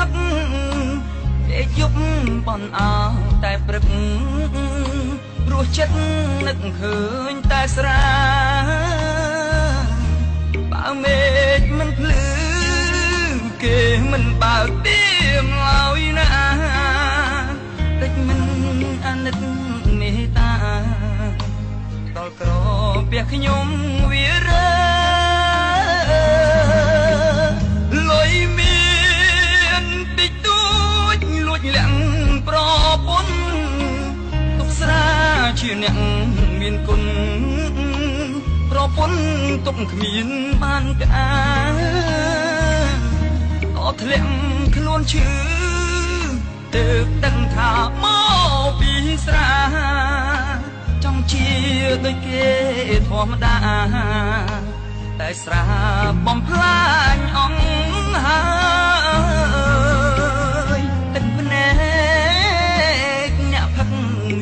កគេយប់បនអោតែព្រឹកព្រោះចិត្តនឹកឃើញតែស្រាបើមេឃមិនភ្លឺគេមិនបើកទៀមឡើយណាតិចមិនអាណិតមេត្តាដល់ក្រពះខ្ញុំវារើលុយមានតិចតួចលួចលាក់ប្រពន្ធទុកស្រាជាអ្នកមានគុណប្រពន្ធទុកគ្មានបានក្អាអត់ធ្លាក់ខ្លួនឈឺទើបដឹងថាមកពីស្រាចង់ជាដូចគេធម្មតាតែស្រាបំផ្លាញអង្គហើយទឹកភ្នែកអ្នកផឹក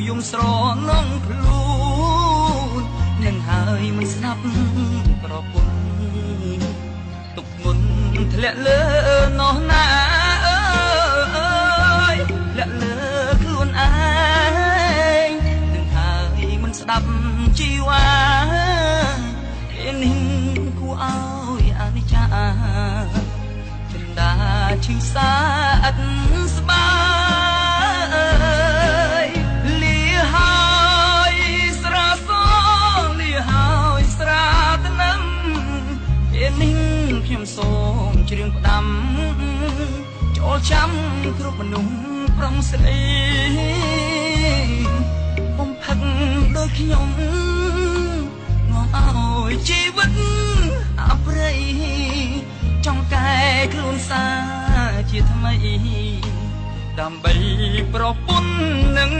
យំស្រនងខ្លួននឹងហើយមិនស្ដាប់ប្រពន្ធទុកងន់ធ្លាក់លើនោះណាអើយធ្លាក់លើខ្លួនឯងនឹងហើយមិនស្ដាប់ជីវ៉ាពេលនេះគួរឲ្យអនិច្ចាចិន្តាឈឺសាអត់ស្បាយលាហើយស្រាសលាហើយស្រាត្នឹមពេលនេះខ្ញុំសូមច្រៀងផ្ដាំចូលចាំគ្រប់មនុស្សប្រុងស្រីបំផឹកដូចខ្ញុំងំឲ្យជីវិតអប្រិយចង់កែខ្លួនសាជាថ្មីដើម្បីប្រពន្ធនឹង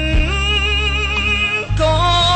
កូន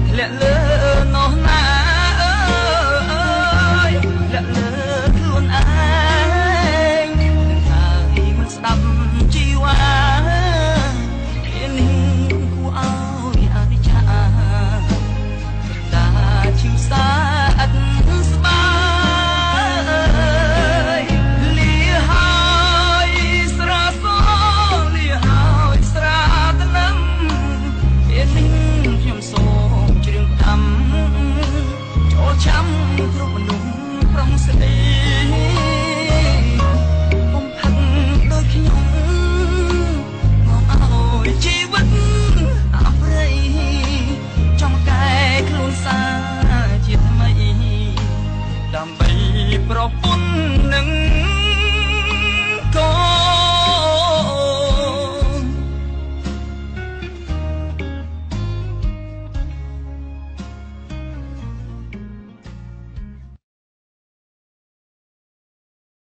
ធ្លាក់លើនោះណា